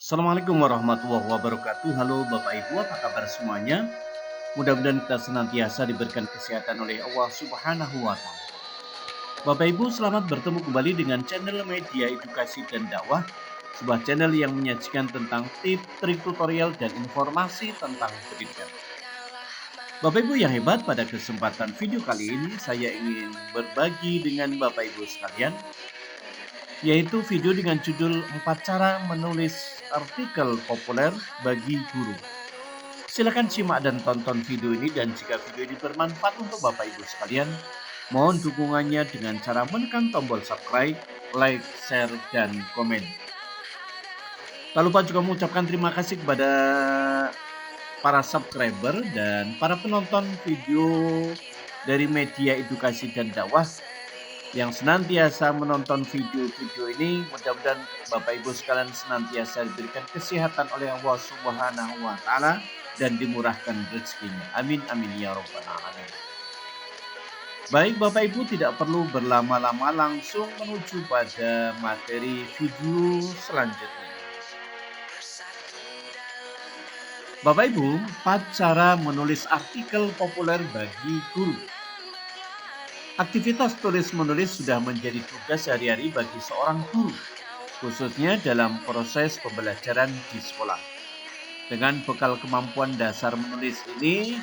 Assalamualaikum warahmatullahi wabarakatuh. Halo Bapak Ibu, apa kabar semuanya? Mudah-mudahan kita senantiasa diberikan kesehatan oleh Allah Subhanahu wa Ta'ala. Bapak Ibu, selamat bertemu kembali dengan channel Media Edukasi dan Dakwah, sebuah channel yang menyajikan tentang tips, trik, tutorial, dan informasi tentang pendidikan. Bapak Ibu yang hebat, pada kesempatan video kali ini saya ingin berbagi dengan Bapak Ibu sekalian, yaitu video dengan judul 4 cara menulis artikel populer bagi guru. Silakan simak dan tonton video ini, dan jika video ini bermanfaat untuk Bapak Ibu sekalian, mohon dukungannya dengan cara menekan tombol subscribe, like, share, dan komen. Tak lupa juga mengucapkan terima kasih kepada para subscriber dan para penonton video dari Media Edukasi dan Dakwah yang senantiasa menonton video-video ini. Mudah-mudahan Bapak Ibu sekalian senantiasa diberikan kesehatan oleh Allah Subhanahu wa Ta'ala dan dimurahkan rezekinya. Amin amin ya rabbal alamin. Baik Bapak Ibu, tidak perlu berlama-lama, langsung menuju pada materi video selanjutnya. Bapak Ibu, 4 cara menulis artikel populer bagi guru. Aktivitas tulis-menulis sudah menjadi tugas sehari-hari bagi seorang guru, khususnya dalam proses pembelajaran di sekolah. Dengan bekal kemampuan dasar menulis ini,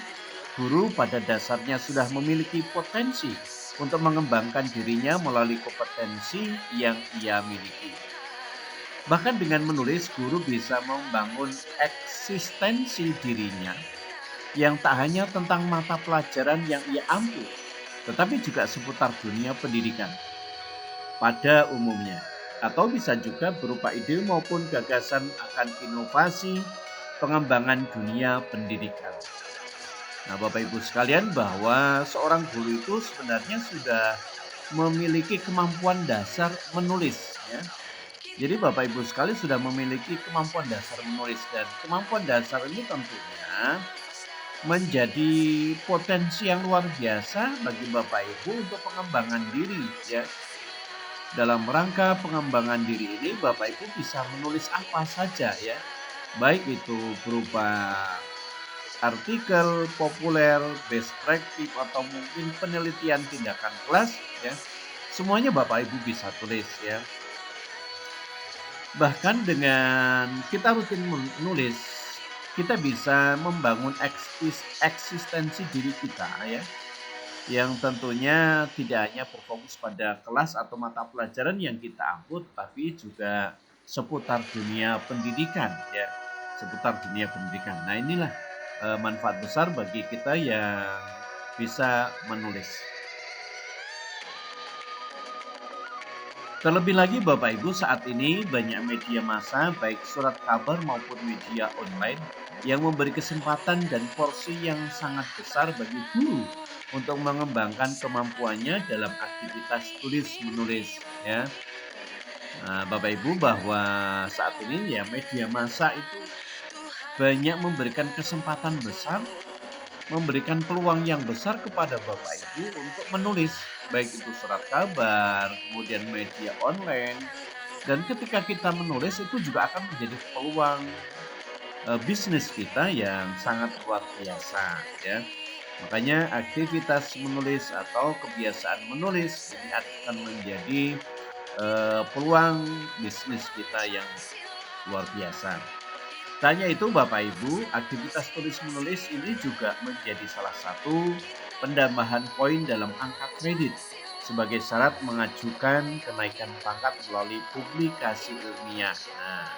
guru pada dasarnya sudah memiliki potensi untuk mengembangkan dirinya melalui kompetensi yang ia miliki. Bahkan dengan menulis, guru bisa membangun eksistensi dirinya yang tak hanya tentang mata pelajaran yang ia ambil, tetapi juga seputar dunia pendidikan pada umumnya, atau bisa juga berupa ide maupun gagasan akan inovasi pengembangan dunia pendidikan. Nah, Bapak Ibu sekalian, bahwa seorang guru itu sebenarnya sudah memiliki kemampuan dasar menulis, ya. Jadi Bapak Ibu sekalian sudah memiliki kemampuan dasar menulis, dan kemampuan dasar ini tentunya menjadi potensi yang luar biasa bagi Bapak Ibu untuk pengembangan diri, ya. Dalam rangka pengembangan diri ini, Bapak Ibu bisa menulis apa saja, ya. Baik itu berupa artikel populer, best practice, atau mungkin penelitian tindakan kelas, ya. Semuanya Bapak Ibu bisa tulis, ya. Bahkan dengan kita rutin menulis, kita bisa membangun eksistensi diri kita, ya. Yang tentunya tidak hanya berfokus pada kelas atau mata pelajaran yang kita ambil, tapi juga seputar dunia pendidikan, ya. Seputar dunia pendidikan. Nah, inilah manfaat besar bagi kita yang bisa menulis. Terlebih lagi Bapak Ibu, saat ini banyak media massa baik surat kabar maupun media online yang memberi kesempatan dan porsi yang sangat besar bagi guru untuk mengembangkan kemampuannya dalam aktivitas tulis menulis, ya. Nah, Bapak Ibu, bahwa saat ini ya media massa itu banyak memberikan kesempatan besar, memberikan peluang yang besar kepada Bapak Ibu untuk menulis, baik itu surat kabar, kemudian media online, dan ketika kita menulis itu juga akan menjadi peluang bisnis kita yang sangat luar biasa, ya. Makanya aktivitas menulis atau kebiasaan menulis ini akan menjadi peluang bisnis kita yang luar biasa. Tanya itu Bapak Ibu, aktivitas tulis menulis ini juga menjadi salah satu penambahan poin dalam angka kredit sebagai syarat mengajukan kenaikan pangkat melalui publikasi ilmiah. Nah,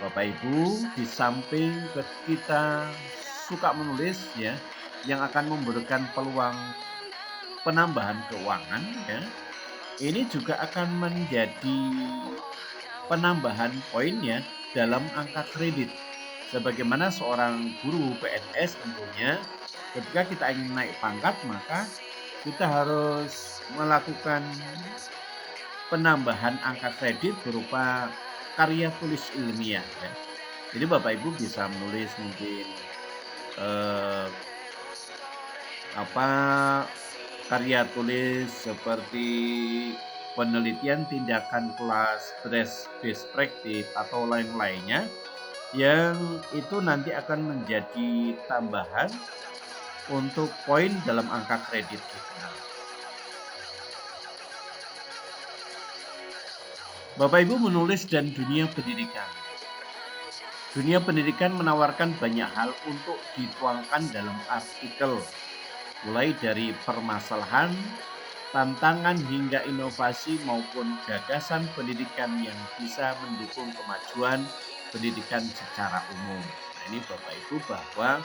Bapak Ibu, di samping kita suka menulis, ya, yang akan memberikan peluang penambahan keuangan, ya, ini juga akan menjadi penambahan poinnya dalam angka kredit. Sebagaimana seorang guru PNS tentunya, ketika kita ingin naik pangkat, maka kita harus melakukan penambahan angka kredit berupa karya tulis ilmiah, ya. Jadi Bapak Ibu bisa menulis mungkin eh, apa karya tulis seperti penelitian, tindakan kelas, best practice atau lain-lainnya yang itu nanti akan menjadi tambahan untuk poin dalam angka kredit kita. Bapak Ibu, menulis dan dunia pendidikan. Dunia pendidikan menawarkan banyak hal untuk dituangkan dalam artikel, mulai dari permasalahan, tantangan hingga inovasi maupun gagasan pendidikan yang bisa mendukung kemajuan pendidikan secara umum. Nah, ini Bapak Ibu bahwa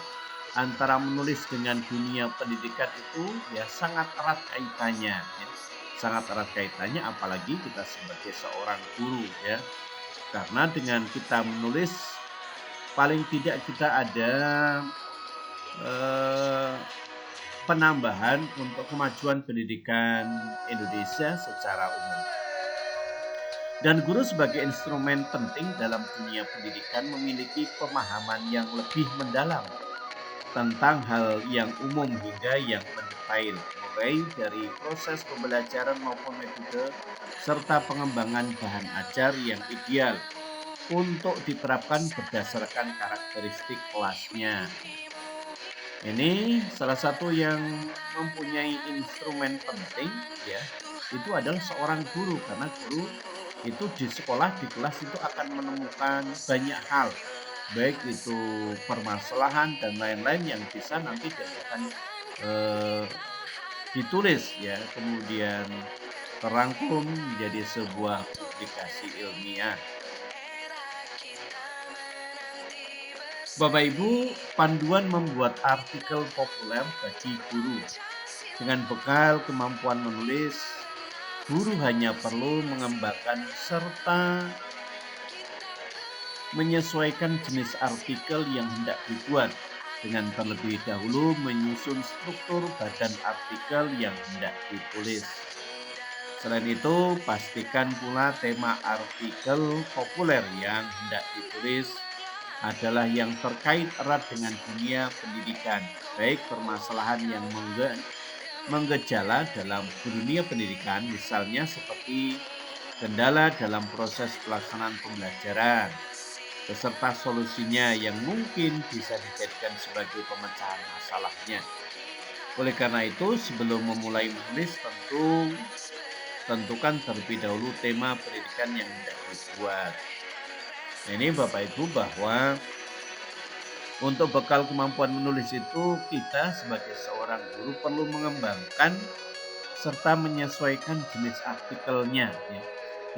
antara menulis dengan dunia pendidikan itu ya sangat erat kaitannya ya. Sangat erat kaitannya apalagi kita sebagai seorang guru ya. Karena dengan kita menulis paling tidak kita ada penambahan untuk kemajuan pendidikan Indonesia secara umum. Dan guru sebagai instrumen penting dalam dunia pendidikan memiliki pemahaman yang lebih mendalam tentang hal yang umum hingga yang mendetail, mulai dari proses pembelajaran maupun metode, serta pengembangan bahan ajar yang ideal untuk diterapkan berdasarkan karakteristik kelasnya. Ini salah satu yang mempunyai instrumen penting ya, itu adalah seorang guru, karena guru itu di sekolah, di kelas itu akan menemukan banyak hal, baik itu permasalahan dan lain-lain yang bisa nanti akan ditulis ya, kemudian terangkum menjadi sebuah publikasi ilmiah. Bapak Ibu, panduan membuat artikel populer bagi guru. Dengan bekal kemampuan menulis, guru hanya perlu mengembangkan serta menyesuaikan jenis artikel yang hendak dibuat, dengan terlebih dahulu menyusun struktur badan artikel yang hendak ditulis. Selain itu, pastikan pula tema artikel populer yang hendak ditulis adalah yang terkait erat dengan dunia pendidikan, baik permasalahan yang menggejala dalam dunia pendidikan, misalnya seperti kendala dalam proses pelaksanaan pembelajaran, beserta solusinya yang mungkin bisa dijadikan sebagai pemecahan masalahnya. Oleh karena itu, sebelum memulai menulis, tentukan terlebih dahulu tema pendidikan yang hendak dibuat. Nah, ini Bapak Ibu bahwa untuk bekal kemampuan menulis itu kita sebagai seorang guru perlu mengembangkan serta menyesuaikan jenis artikelnya ya.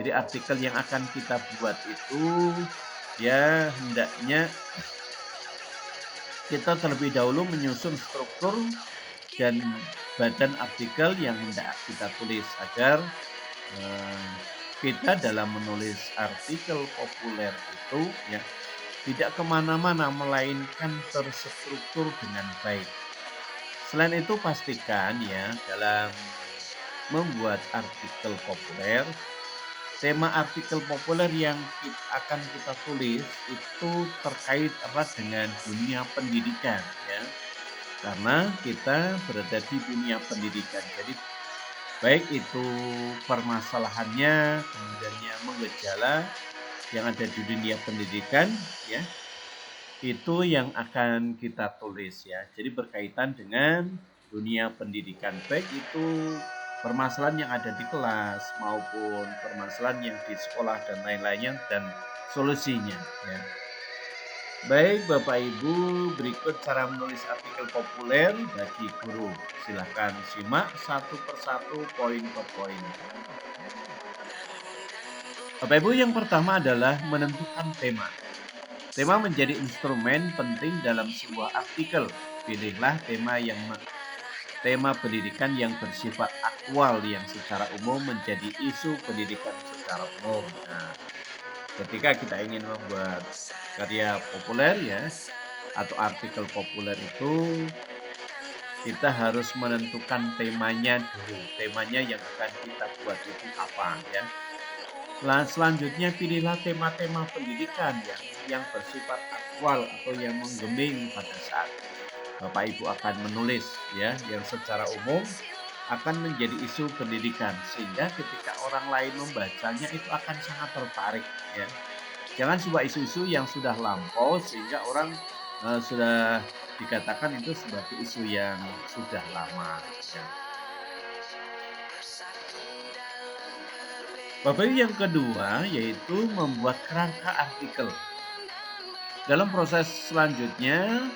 Jadi artikel yang akan kita buat itu ya hendaknya kita terlebih dahulu menyusun struktur dan badan artikel yang hendak kita tulis agar kita dalam menulis artikel populer itu ya tidak kemana-mana melainkan terstruktur dengan baik. Selain itu pastikan ya dalam membuat artikel populer, tema artikel populer yang akan kita tulis itu terkait erat dengan dunia pendidikan ya. Karena kita berada di dunia pendidikan. Jadi baik itu permasalahannya, kemudian yang menggejala yang ada di dunia pendidikan ya, itu yang akan kita tulis ya. Jadi berkaitan dengan dunia pendidikan, baik itu permasalahan yang ada di kelas maupun permasalahan yang di sekolah dan lain-lainnya dan solusinya ya. Baik Bapak Ibu, berikut cara menulis artikel populer bagi guru. Silahkan simak satu persatu poin per poin. Bapak Ibu, yang pertama adalah menentukan tema. Tema menjadi instrumen penting dalam sebuah artikel. Pilihlah tema pendidikan yang bersifat aktual yang secara umum menjadi isu pendidikan secara umum. Nah, ketika kita ingin membuat karya populer ya atau artikel populer itu kita harus menentukan temanya dulu. Temanya yang akan kita buat itu apa ya. Selanjutnya pilihlah tema-tema pendidikan yang bersifat aktual atau yang menggeming pada saat Bapak Ibu akan menulis ya, yang secara umum akan menjadi isu pendidikan, sehingga ketika orang lain membacanya itu akan sangat tertarik ya. Jangan sebuah isu-isu yang sudah lampau sehingga orang sudah dikatakan itu sebagai isu yang sudah lama ya. Bapak Ibu, yang kedua yaitu membuat kerangka artikel. Dalam proses selanjutnya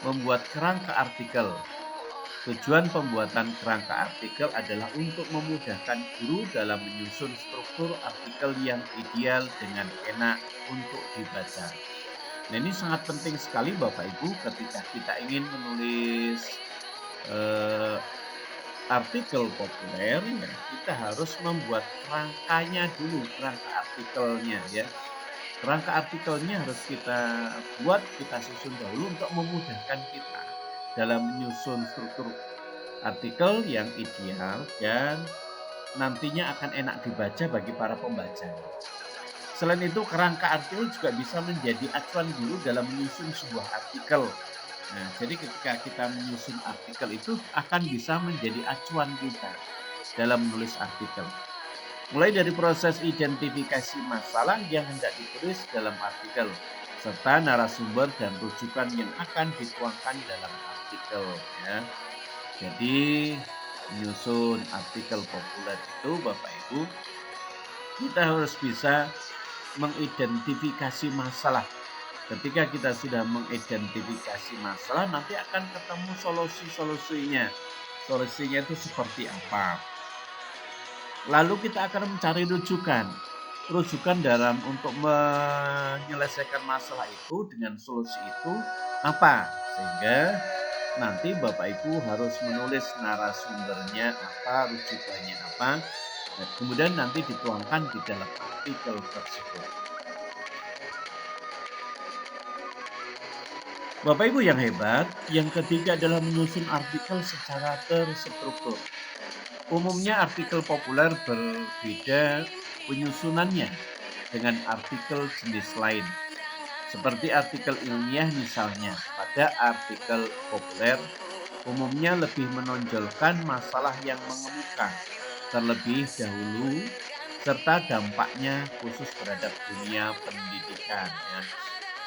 membuat kerangka artikel. Tujuan pembuatan kerangka artikel adalah untuk memudahkan guru dalam menyusun struktur artikel yang ideal dengan enak untuk dibaca. Nah, ini sangat penting sekali Bapak Ibu ketika kita ingin menulis eh, artikel populer, ya, kita harus membuat kerangkanya dulu, kerangka artikelnya ya. Kerangka artikelnya harus kita buat, kita susun dahulu untuk memudahkan kita dalam menyusun struktur artikel yang ideal dan nantinya akan enak dibaca bagi para pembaca. Selain itu, kerangka artikel juga bisa menjadi acuan guru dalam menyusun sebuah artikel. Nah, jadi ketika kita menyusun artikel itu akan bisa menjadi acuan kita dalam menulis artikel. Mulai dari proses identifikasi masalah yang hendak ditulis dalam artikel, serta narasumber dan rujukan yang akan dituangkan dalam artikel. Ya. Jadi menyusun artikel populer itu Bapak Ibu, kita harus bisa mengidentifikasi masalah. Ketika kita sudah mengidentifikasi masalah, nanti akan ketemu solusi-solusinya. Solusinya itu seperti apa. Lalu kita akan mencari rujukan. Rujukan dalam untuk menyelesaikan masalah itu dengan solusi itu apa? Sehingga nanti Bapak Ibu harus menulis narasumbernya apa, rujukannya apa, dan kemudian nanti dituangkan di dalam artikel tersebut. Bapak Ibu yang hebat, yang ketiga adalah menyusun artikel secara terstruktur. Umumnya artikel populer berbeda penyusunannya dengan artikel jenis lain. Seperti artikel ilmiah misalnya, pada artikel populer umumnya lebih menonjolkan masalah yang mengemuka terlebih dahulu serta dampaknya khusus terhadap dunia pendidikan. Ya.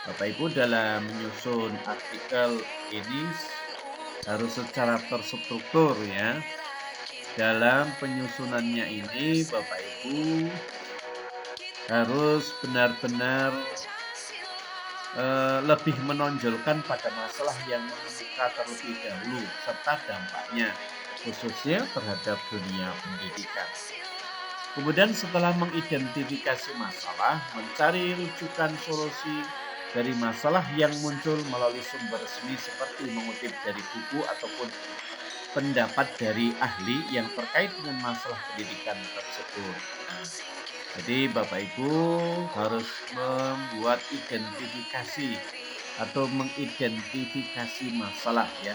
Bapak Ibu dalam menyusun artikel ini harus secara terstruktur ya. Dalam penyusunannya ini Bapak Ibu harus benar-benar lebih menonjolkan pada masalah yang mengemuka terlebih dahulu serta dampaknya khususnya terhadap dunia pendidikan. Kemudian setelah mengidentifikasi masalah, mencari rujukan solusi dari masalah yang muncul melalui sumber resmi seperti mengutip dari buku ataupun pendapat dari ahli yang terkait dengan masalah pendidikan tersebut. Nah, jadi Bapak Ibu harus membuat identifikasi atau mengidentifikasi masalah ya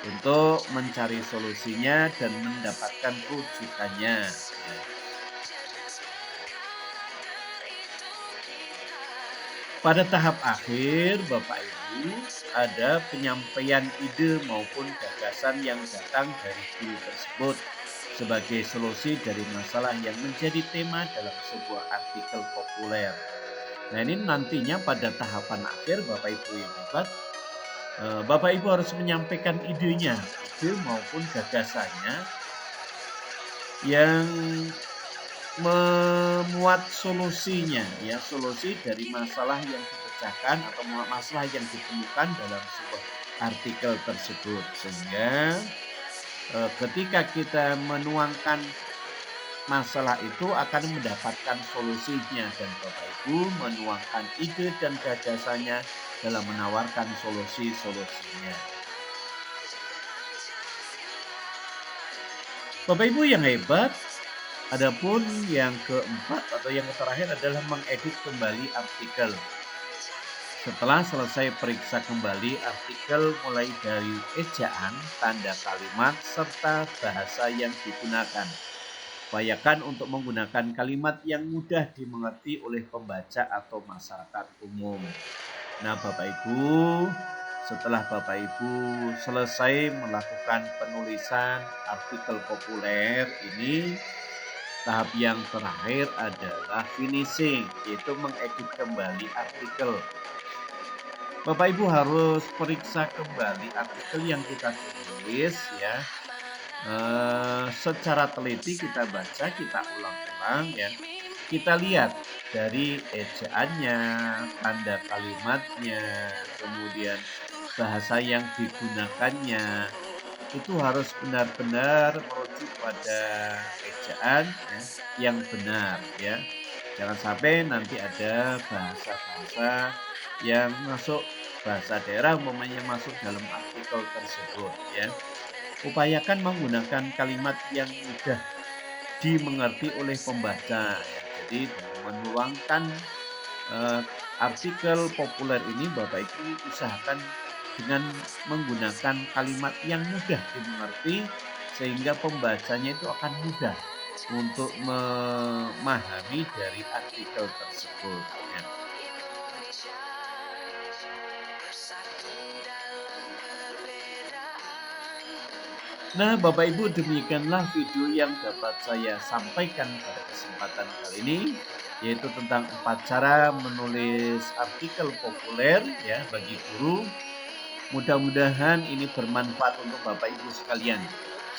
untuk mencari solusinya dan mendapatkan rujukannya. Ya. Pada tahap akhir, Bapak Ibu, ada penyampaian ide maupun gagasan yang datang dari guru tersebut sebagai solusi dari masalah yang menjadi tema dalam sebuah artikel populer. Nah, ini nantinya pada tahapan akhir Bapak Ibu yang hebat, Bapak Ibu harus menyampaikan idenya, ide maupun gagasannya yang memuat solusinya ya, solusi dari masalah yang dipecahkan atau masalah yang ditemukan dalam sebuah artikel tersebut, sehingga ketika kita menuangkan masalah itu akan mendapatkan solusinya dan Bapak Ibu menuangkan ide dan gagasannya dalam menawarkan solusi-solusinya. Bapak Ibu yang hebat, adapun yang keempat atau yang terakhir adalah mengedit kembali artikel. Setelah selesai periksa kembali artikel mulai dari ejaan, tanda kalimat, serta bahasa yang digunakan. Upayakan untuk menggunakan kalimat yang mudah dimengerti oleh pembaca atau masyarakat umum. Nah Bapak Ibu, Setelah Bapak Ibu selesai melakukan penulisan artikel populer ini, tahap yang terakhir adalah finishing, yaitu mengedit kembali artikel. Bapak Ibu harus periksa kembali artikel yang kita tulis ya. Secara teliti kita baca, kita ulang-ulang ya. Kita lihat dari ejaannya, tanda kalimatnya, kemudian bahasa yang digunakannya, itu harus benar-benar merujuk pada ejaan ya, yang benar ya. Jangan sampai nanti ada bahasa-bahasa yang masuk, bahasa daerah umpamanya masuk dalam artikel tersebut ya. Upayakan menggunakan kalimat yang mudah dimengerti oleh pembaca ya. Jadi dalam menuangkan eh, artikel populer ini Bapak Ibu usahakan dengan menggunakan kalimat yang mudah dimengerti sehingga pembacanya itu akan mudah untuk memahami dari artikel tersebut ya. Nah, Bapak Ibu, demikianlah video yang dapat saya sampaikan pada kesempatan kali ini, yaitu tentang 4 cara menulis artikel populer ya bagi guru. Mudah-mudahan ini bermanfaat untuk Bapak Ibu sekalian.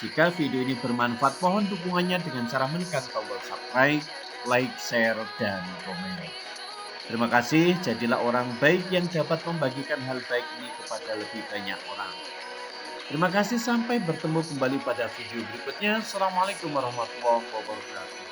Jika video ini bermanfaat, mohon dukungannya dengan cara menekan tombol subscribe, like, share, dan komen. Terima kasih, jadilah orang baik yang dapat membagikan hal baik ini kepada lebih banyak orang. Terima kasih, sampai bertemu kembali pada video berikutnya. Assalamualaikum warahmatullahi wabarakatuh.